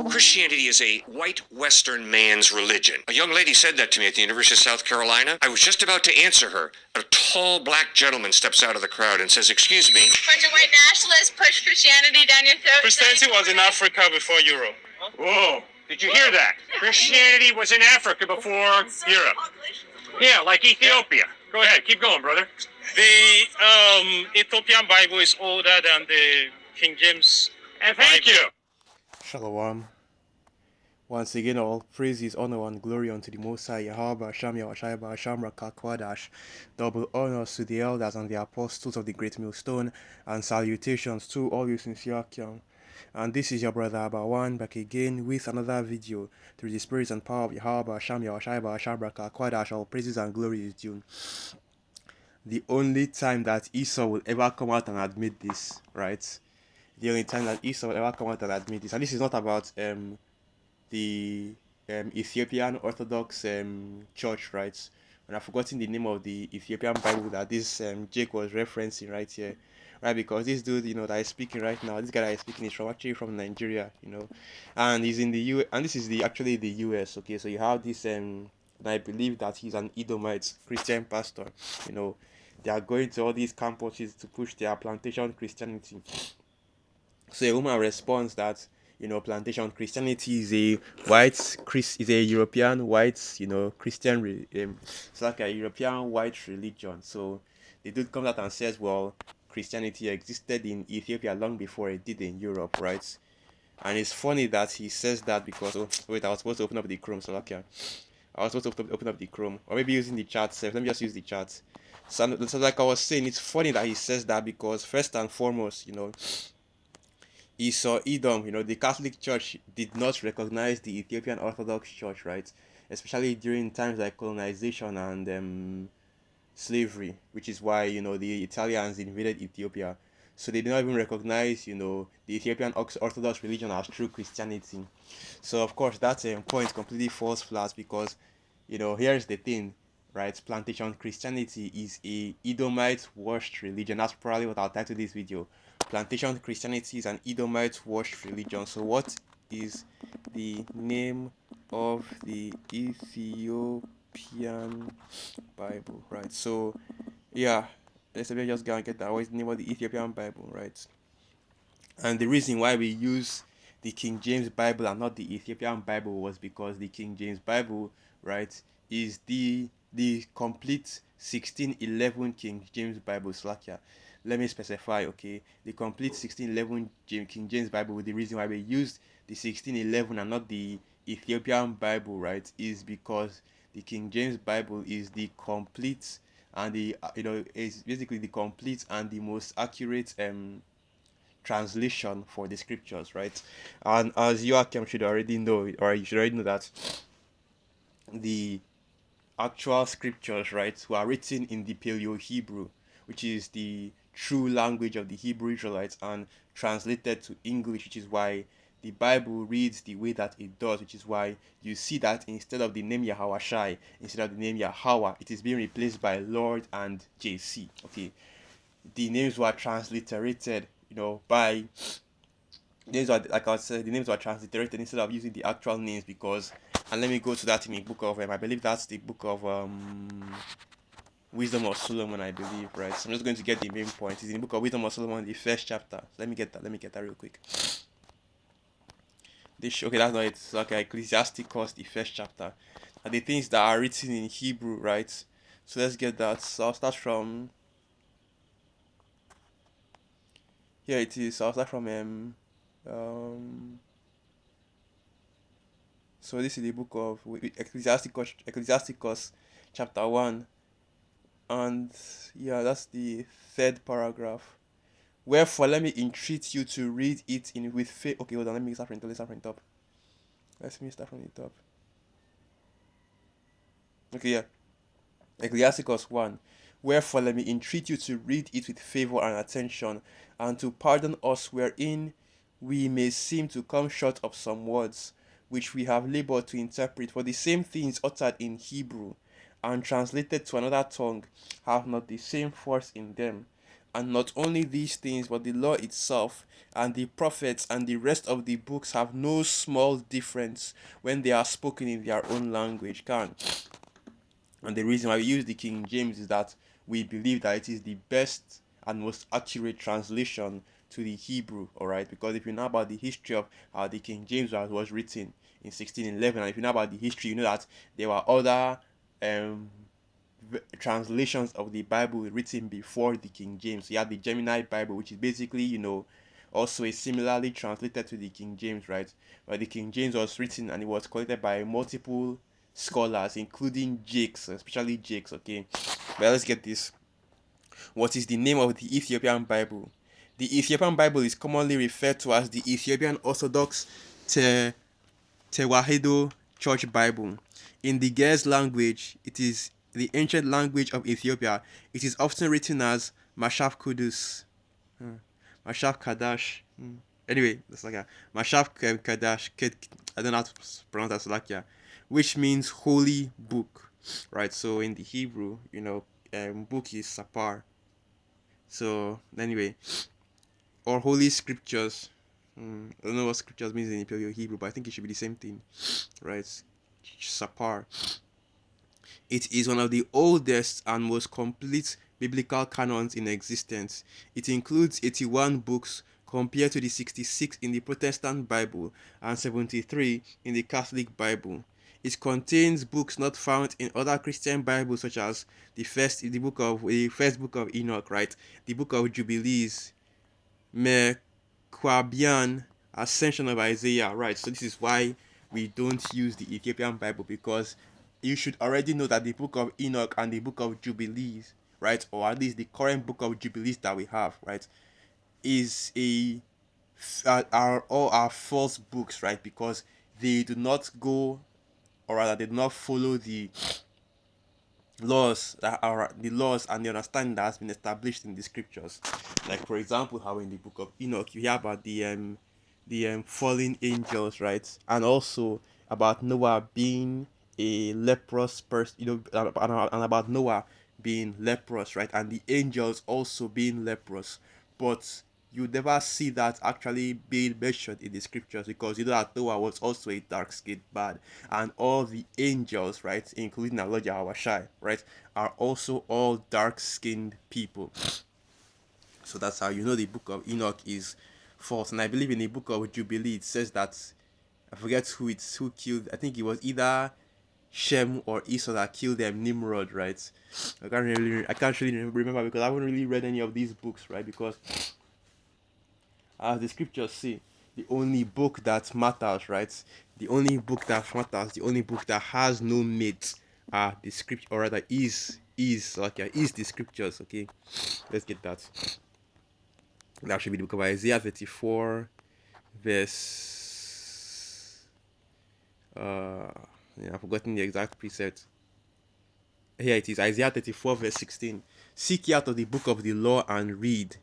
Christianity is a white Western man's religion. A young lady said that to me at the University of South Carolina. I was just about to answer her. A tall black gentleman steps out of the crowd and says, "Excuse me." A bunch of white nationalists push Christianity down your throat. Christianity was in Africa before Europe. Whoa, did you hear that? Christianity was in Africa before Europe. Yeah, like Ethiopia. Go ahead, keep going, brother. The Ethiopian Bible is older than the King James. And thank you. Shalom. Once again, all praises, honor, and glory unto the Most High, Yahweh, Hashem, Yahushua, Hashem, Rakakwadash. Double honors to the elders and the apostles of the Great Millstone, and salutations to all you sincere Kiam. And this is your brother Abawan, back again with another video. Through the spirits and power of Yahweh, Hashem, Yahushua, Hashem, Rakakwadash, all praises and glory is due. The only time that Esau will ever come out and admit this, right? The only time that Esau will ever come out and admit this. And this is not about the Ethiopian Orthodox church, right? And I've forgotten the name of the Ethiopian Bible that this Jake was referencing right here, right? Because this dude, that is speaking right now, this guy that is speaking is actually from Nigeria, and he's in the U. And this is actually the US. Okay, so you have this and I believe that he's an Edomite Christian pastor. They are going to all these campuses to push their plantation Christianity. So a woman responds that plantation Christianity is a European white Christian it's like a European white religion. So the dude comes out and says, well, Christianity existed in Ethiopia long before it did in Europe, right? And it's funny that he says that because wait, I was supposed to open up the Chrome, so okay. I was supposed to open up the Chrome, or maybe using the chat. So let me just use the chat. So like I was saying, it's funny that he says that because first and foremost, Esau, Edom, the Catholic Church did not recognize the Ethiopian Orthodox Church, right? Especially during times like colonization and slavery, which is why, the Italians invaded Ethiopia. So they did not even recognize, the Ethiopian Orthodox religion as true Christianity. So, of course, that point completely falls flat because, here's the thing, right? Plantation Christianity is a Edomite-washed religion. That's probably what I'll title this video. Plantation Christianity is an Edomite-washed religion. So what is the name of the Ethiopian Bible, right? So yeah, let's just go and get that. What is the name of the Ethiopian Bible, right? And the reason why we use the King James Bible and not the Ethiopian Bible was because the King James Bible, right, is the complete 1611 King James Bible. Slakia. Let me specify, okay, the complete 1611 King James Bible. The reason why we used the 1611 and not the Ethiopian Bible, right, is because the King James Bible is the complete and the is basically the complete and the most accurate translation for the scriptures, right? And as Joachim should already know, or you should already know that the actual scriptures, right, were written in the Paleo Hebrew, which is the true language of the Hebrew Israelites, and translated to English, which is why the Bible reads the way that it does, which is why you see that instead of the name Yahawashai, instead of the name Yahweh, it is being replaced by Lord and JC. Okay, the names were transliterated, by names were, like I said, the names were transliterated instead of using the actual names because, and let me go to that in the book of, I believe that's the book of Wisdom of Solomon, I believe, right? So I'm just going to get the main point. It's in the book of Wisdom of Solomon, the first chapter. So let me get that real quick. Okay, that's not it. It's like Ecclesiasticus, the first chapter. And the things that are written in Hebrew, right? So let's get that. So I'll start from here. It is. So I'll start from so this is the book of Ecclesiasticus chapter 1, and yeah, that's the third paragraph. Wherefore, let me entreat you to read it in with faith. Okay, hold on. Let me start from the top. Let me start from the top. Okay, yeah. Ecclesiasticus 1. Wherefore, let me entreat you to read it with favor and attention, and to pardon us wherein we may seem to come short of some words, which we have labored to interpret. For the same things uttered in Hebrew, and translated to another tongue, have not the same force in them. And not only these things, but the law itself and the prophets and the rest of the books have no small difference when they are spoken in their own language. Can And the reason why we use the King James is that we believe that it is the best and most accurate translation to the Hebrew, alright? Because if you know about the history of how the King James was written in 1611, and if you know about the history, you know that there were other um, translations of the Bible written before the King James. You have the Gemini Bible, which is basically, also is similarly translated to the King James, right? But the King James was written and it was collected by multiple scholars, including Jakes, especially Jakes, okay? But let's get this. What is the name of the Ethiopian Bible? The Ethiopian Bible is commonly referred to as the Ethiopian Orthodox Tewahedo Church Bible. In the Ge'ez language, it is the ancient language of Ethiopia. It is often written as Mashaf Kudus, Mashaf Kadash. Anyway, that's like a Mashaf Kadash. I don't know how to pronounce that Slovakia, which means holy book, right? So in the Hebrew, book is Sapar. So anyway, or holy scriptures. I don't know what scriptures means in Hebrew, but I think it should be the same thing, right? Sapar. It is one of the oldest and most complete biblical canons in existence. It includes 81 books compared to the 66 in the Protestant Bible and 73 in the Catholic Bible. It contains books not found in other Christian Bibles, such as the first book of Enoch, right? The book of Jubilees, Mequabian, Ascension of Isaiah, right? So this is why we don't use the Ethiopian Bible, because you should already know that the book of Enoch and the book of Jubilees, right, or at least the current book of Jubilees that we have, right, is are all our false books, right, because they do not go, or rather they do not follow the laws and the understanding that has been established in the scriptures. Like for example, how in the book of Enoch you hear about the fallen angels, right, and also about Noah being a leprous person, and about Noah being leprous, right, and the angels also being leprous. But you never see that actually being mentioned in the scriptures, because you know that Noah was also a dark skinned man, and all the angels, right, including Elijah Hawashai, right, are also all dark skinned people. So that's how you know the book of Enoch is false. And I believe in the book of Jubilee it says that, I forget who killed, I think it was either Shem or Esau that killed them, Nimrod, right? I can't really remember, because I haven't really read any of these books, right? Because as the scriptures say, the only book that matters, right? The only book that matters, the only book that has no mate, are the script, or rather is the scriptures. Okay, let's get that. That should be the book of Isaiah 34, verse. I've forgotten the exact precept. Here it is, Isaiah 34, verse 16. Seek ye out of the book of the law and read.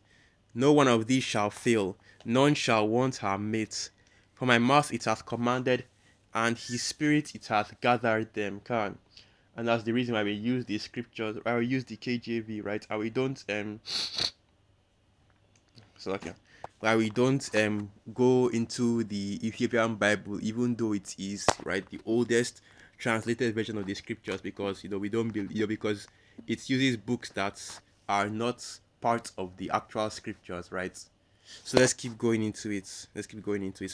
No one of these shall fail, none shall want her mate. For my mouth it hath commanded, and his spirit it hath gathered them. And that's the reason why we use the scriptures, why we use the KJV, right? And we don't why we don't go into the Ethiopian Bible, even though it is, right, the oldest translated version of the scriptures, because we don't believe, because it uses books that are not part of the actual scriptures, right? So let's keep going into it. So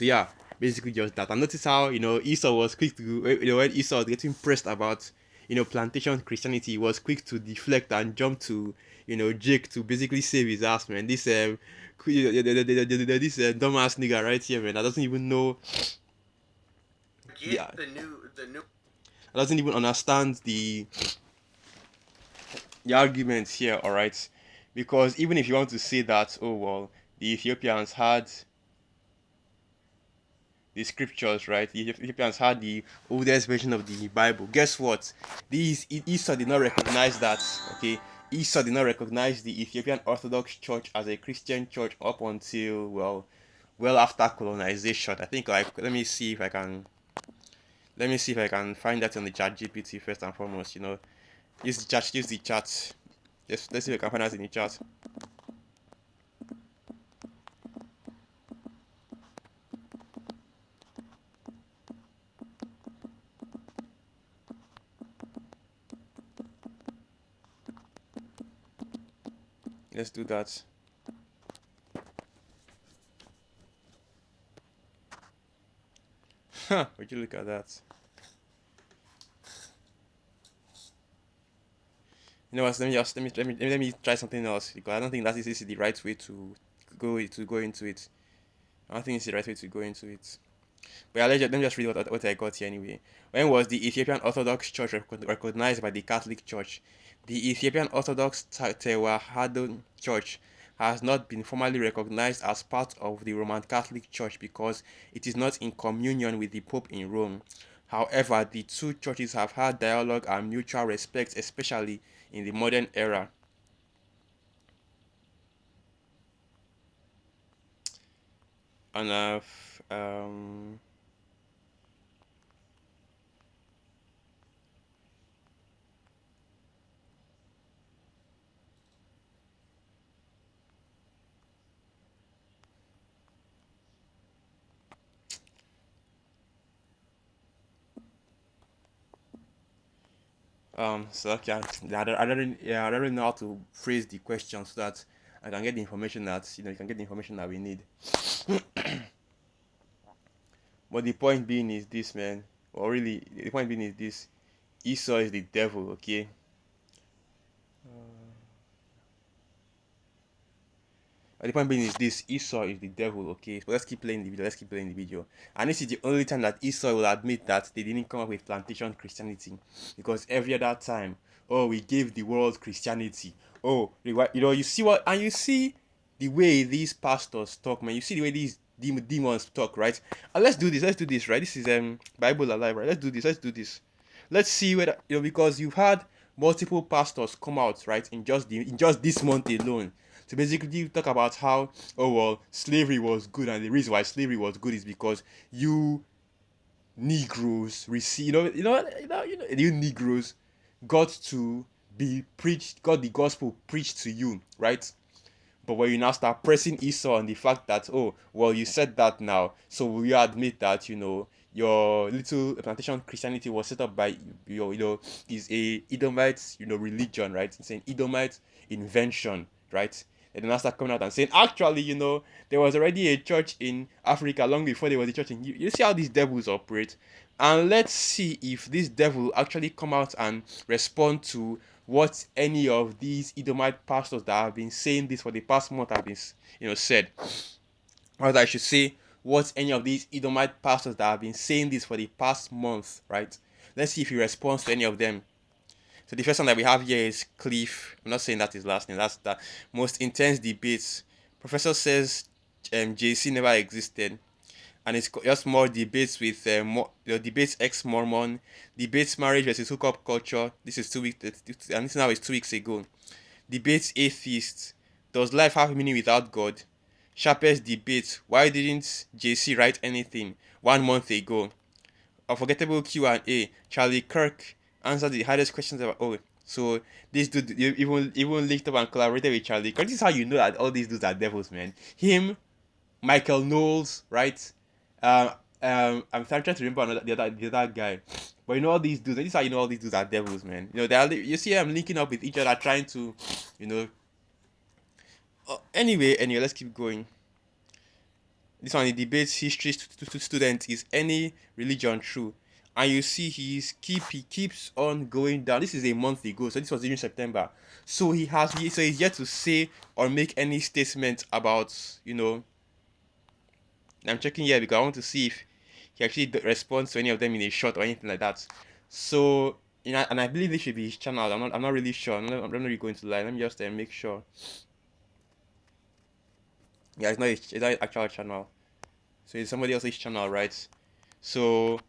yeah, basically just that. And notice how Esau was quick to, when Esau was getting pressed about plantation Christianity, he was quick to deflect and jump to Jake to basically save his ass, man. This this dumbass nigga right here, man, that doesn't even know. Yeah, the new doesn't even understand the arguments here, all right? Because even if you want to say that, oh well, the Ethiopians had the scriptures, right? The Ethiopians had the oldest version of the Bible. Guess what? Esau did not recognize that. Okay, Esau did not recognize the Ethiopian Orthodox Church as a Christian church up until well after colonization. I think, like, let me see if I can find that on the chat GPT first and foremost. Use the chat. Let's see if I can find that in the chat. Let's do that. Huh, would you look at that? You know what? Let me try something else because I don't think that is the right way to go into it. I don't think it's the right way to go into it. But yeah, let me just read what I got here anyway. When was the Ethiopian Orthodox Church recognized by the Catholic Church? The Ethiopian Orthodox Tewahedo Church has not been formally recognized as part of the Roman Catholic Church because it is not in communion with the Pope in Rome. However, the two churches have had dialogue and mutual respect, especially in the modern era. And so okay, I don't really know how to phrase the question so that I can get the information that you can get the information that we need. But the point being is this, man. Or really, the point being is this: Esau is the devil, okay? The point being is this: Esau is the devil, okay? But let's keep playing the video. Let's keep playing the video. And this is the only time that Esau will admit that they didn't come up with plantation Christianity, because every other time, oh, we gave the world Christianity. Oh, you see what, and you see the way these pastors talk, man. You see the way these demons talk, right? And let's do this. Let's do this, right? This is Bible Alive, right? Let's do this. Let's do this. Let's see whether because you've had multiple pastors come out, right, in just this month alone to basically talk about how, oh well, slavery was good, and the reason why slavery was good is because you Negroes receive, you Negroes got to got the gospel preached to you, right? But when you now start pressing Esau on the fact that, oh, well, you said that now, so will you admit that, your little plantation Christianity was set up by is a Edomite, religion, right? It's an Edomite invention, right? And then I start coming out and saying, actually, there was already a church in Africa long before there was a church in you see how these devils operate. And let's see if this devil actually come out and respond to what any of these Edomite pastors that have been saying this for the past month have been said. Or I should say, what any of these Edomite pastors that have been saying this for the past month, right? Let's see if he responds to any of them. So the first one that we have here is Cliff. I'm not saying that his last name. That's the most intense debates. Professor says JC never existed, and it's just more debates with debates ex-Mormon, debates marriage versus hookup culture. This is 2 weeks, and this now is 2 weeks ago. Debates atheists. Does life have meaning without God? Sharpest debate. Why didn't JC write anything 1 month ago? Unforgettable Q&A. Charlie Kirk answered the hardest questions ever. Oh, so this dude even linked up and collaborated with Charlie Kirk. This is how you know that all these dudes are devils, man. Him, Michael Knowles, right? I'm trying to remember the other guy, but all these dudes. This is how you know all these dudes are devils, man. You see them linking up with each other, trying to, Anyway, let's keep going. This one, he debates history to students: is any religion true? And you see he keeps on going down. This is a month ago, so this was during September. So he's yet to say or make any statement about, I'm checking here because I want to see if he actually responds to any of them in a shot or anything like that. So, and I believe this should be his channel. I'm not really sure. I'm not really going to lie. Let me just make sure. Yeah, it's not his actual channel. So it's somebody else's channel, right? So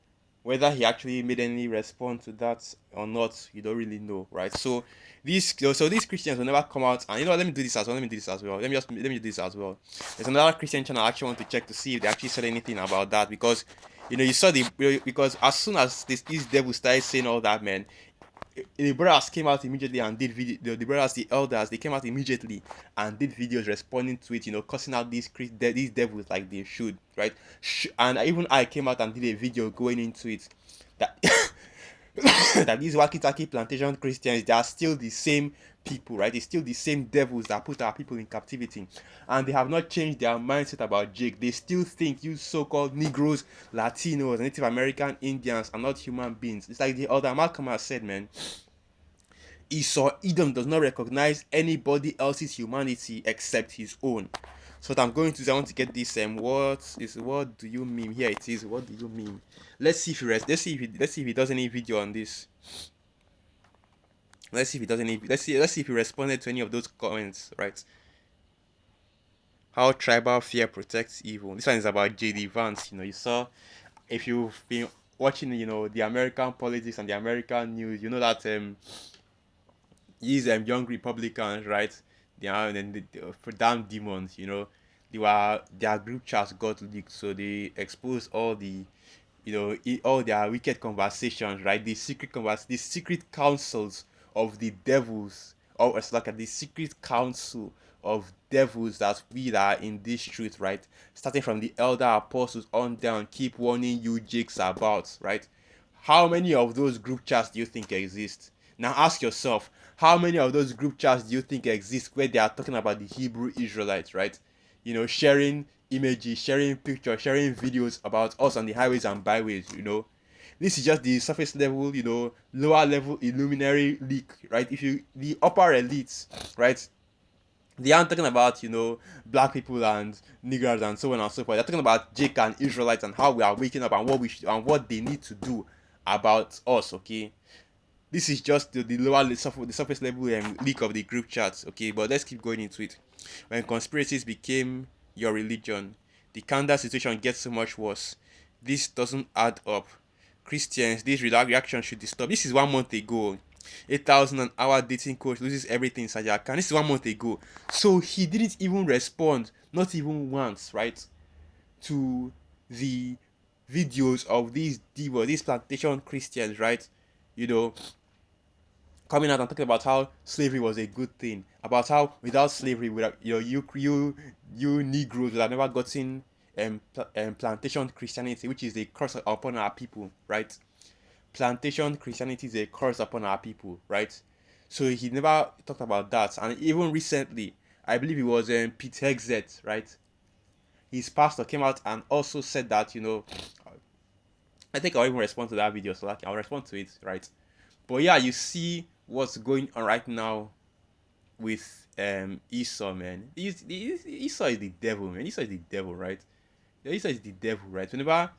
whether he actually made any response to that or not, you don't really know, right? So these Christians will never come out and let me do this as well. Let me do this as well. Let me do this as well. There's another Christian channel I actually want to check to see if they actually said anything about that, because you saw because as soon as these devils started saying all that, man, the brothers came out immediately and did video. The brothers, the elders, they came out immediately and did videos responding to it, cussing out these devils like they should, right? And even I came out and did a video going into it that that these wacky tacky plantation Christians, they are still the same people, right? It's still the same devils that put our people in captivity, and they have not changed their mindset about Jake. They still think you so-called Negroes, Latinos, Native American Indians are not human beings. It's like the other Malcolm has said, man. Esau Edom does not recognize anybody else's humanity except his own. So what I'm going to do, I want to get this what do you mean? Here it is. What do you mean? Let's see if he does any video on this. Let's see if he responded to any of those comments, right? How tribal fear protects evil. This one is about JD Vance. You saw, if you've been watching, the American politics and the American news, you know that these young Republicans, right? They are and for damn demons, their group chats got leaked, so they exposed all the all their wicked conversations, right? The secret councils of the devils, or it's like the secret council of devils that we are in this truth, right? Starting from the elder apostles on down, keep warning you jakes about, right? How many of those group chats do you think exist? Now ask yourself, how many of those group chats do you think exist where they are talking about the Hebrew Israelites, right? Sharing images, sharing pictures, sharing videos about us on the highways and byways. This is just the surface level, lower level illuminary leak, right? The upper elites, right? They aren't talking about, black people and niggers and so on and so forth. They're talking about Jake and Israelites and how we are waking up and what they need to do about us, okay? This is just the surface level leak of the group chats, okay? But let's keep going into it. When conspiracies became your religion, the Kanda situation gets so much worse. This doesn't add up. Christians, this reaction should be stopped. This is 1 month ago. 8,000 an hour dating coach loses everything inside your account. This is 1 month ago. So he didn't even respond, not even once, right, to the videos of these devils, these plantation Christians, right? Coming out and talking about how slavery was a good thing, about how without slavery, you Negroes would have never gotten plantation Christianity, which is a curse upon our people, right? Plantation Christianity is a curse upon our people, right? So he never talked about that, and even recently, I believe it was Pete Hegseth, right? His pastor came out and also said that, I think I'll even respond to that video, so I'll respond to it, right? But yeah, you see what's going on right now with Esau, man. Esau is the devil, man. Esau is the devil, right? Esau is the devil, right? Whenever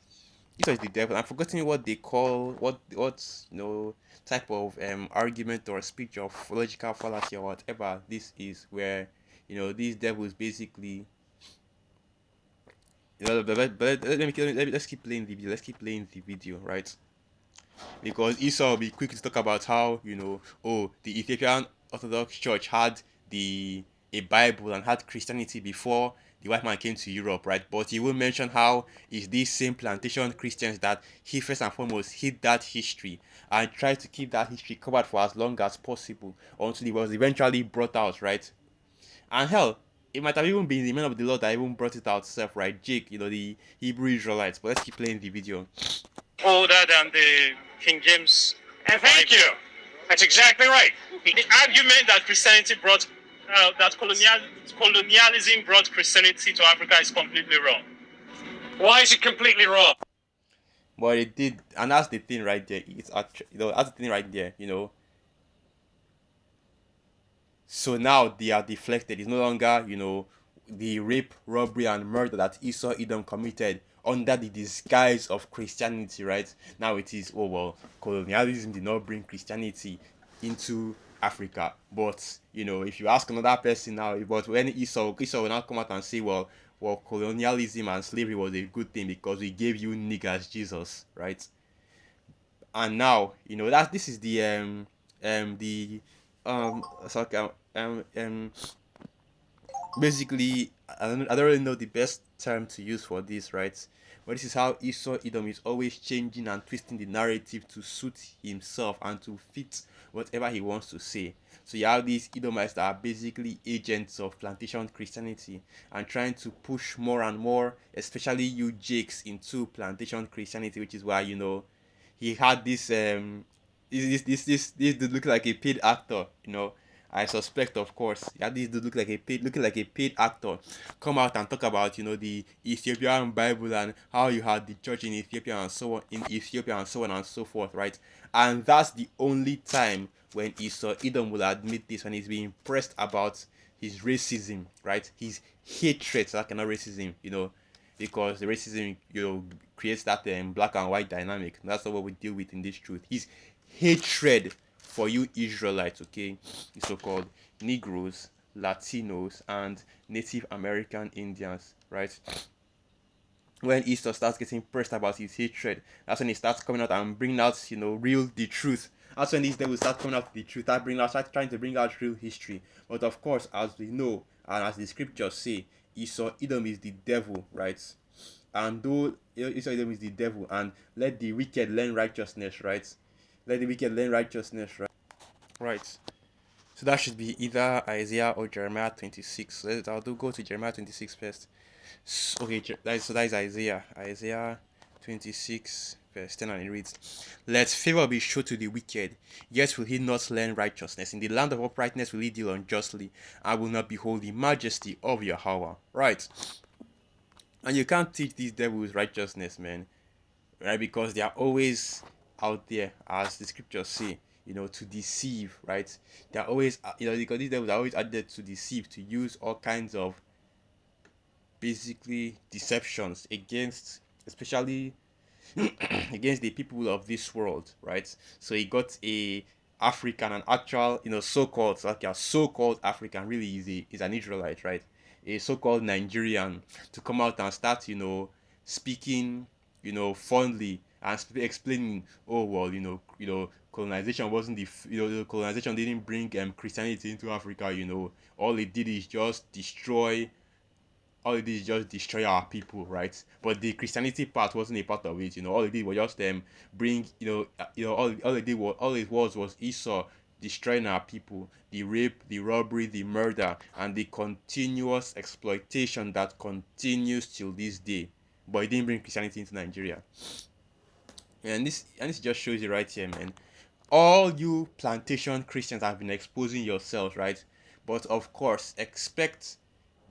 Esau is the devil, I'm forgetting what they call what type of argument or speech of logical fallacy or whatever this is, where these devils basically. Let's keep playing the video. Let's keep playing the video, right? Because Esau will be quick to talk about how the Ethiopian Orthodox Church had a Bible and had Christianity before the white man came to Europe, right? But he will mention how it's these same plantation Christians that he first and foremost hid that history and tried to keep that history covered for as long as possible until it was eventually brought out, right? And hell, it might have even been the man of the Lord that even brought it out himself, right? Jake, the Hebrew Israelites. But let's keep playing the video. Older than the King James. And thank you. That's exactly right. The argument that Christianity brought, colonialism brought Christianity to Africa is completely wrong. Why is it completely wrong? But it did, and that's the thing right there. It's that's the thing right there. So now they are deflected. It's no longer the rape, robbery, and murder that Esau Edom committed under the disguise of Christianity, right? Now it is, oh well, colonialism did not bring Christianity into Africa. But if you ask another person now, but when Esau will now come out and say, well, colonialism and slavery was a good thing because we gave you niggas Jesus, right? And now that this is sorry, basically, I don't really know the best term to use for this, right? But this is how Esau Edom is always changing and twisting the narrative to suit himself and to fit whatever he wants to say. So you have these Edomites that are basically agents of plantation Christianity and trying to push more and more, especially you Jakes, into plantation Christianity, which is why he had this this dude look like a paid actor, I suspect, of course, yeah, this dude looking like a paid actor, come out and talk about, the Ethiopian Bible and how you had the church in Ethiopia and so on, so on and so forth, right? And that's the only time when Esau Edom will admit this, when he's being pressed about his racism, right? His hatred, so that cannot racism, because the racism, creates that black and white dynamic. That's not what we deal with in this truth. His hatred for you Israelites, okay, the so-called Negroes, Latinos, and Native American Indians, right? When Esau starts getting pressed about his hatred, that's when he starts coming out and bringing out, the truth. That's when these devils start coming out with the truth, start trying to bring out real history. But of course, as we know, and as the scriptures say, Esau Edom is the devil, right? And though Esau Edom is the devil, and let the wicked learn righteousness, right? Let the wicked learn righteousness, right? Right. So that should be either Isaiah or Jeremiah 26. I'll go to Jeremiah 26 first. Okay, so that is Isaiah. Isaiah 26, verse 10, and it reads, "Let favor be shown to the wicked, yet will he not learn righteousness. In the land of uprightness will he deal unjustly, and will not behold the majesty of Yahweh." Right. And you can't teach these devils righteousness, man, right? Because they are always out there, as the scriptures say, to deceive, right? They are always, because these devils are always out there to deceive, to use all kinds of basically deceptions against, especially against the people of this world, right? So he got a African, an actual, so-called, like a so-called African, really is an Israelite, right? A so-called Nigerian to come out and start, speaking, fondly and explaining, oh well, colonization wasn't the colonization didn't bring Christianity into Africa, all it did is just destroy all it did is just destroy our people, right? But the Christianity part wasn't a part of it. All it did was just bring, all it was Esau destroying our people, the rape, the robbery, the murder, and the continuous exploitation that continues till this day. But it didn't bring Christianity into Nigeria. And this just shows you right here, man. All you plantation Christians have been exposing yourselves, right? But of course, expect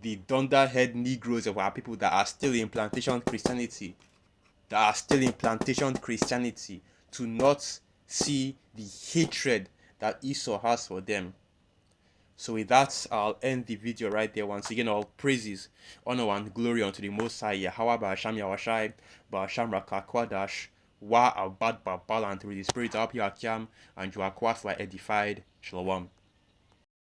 the dunderhead Negroes of our people that are still in plantation Christianity, to not see the hatred that Esau has for them. So with that, I'll end the video right there. Once again, all praises, honor, and glory unto the Most High Yahweh Ba'asham Yawashai Ba'asham Rakakwadash Wa Abad Babal, and through the Spirit of Yakiam and Joaquas were edified. Shalom.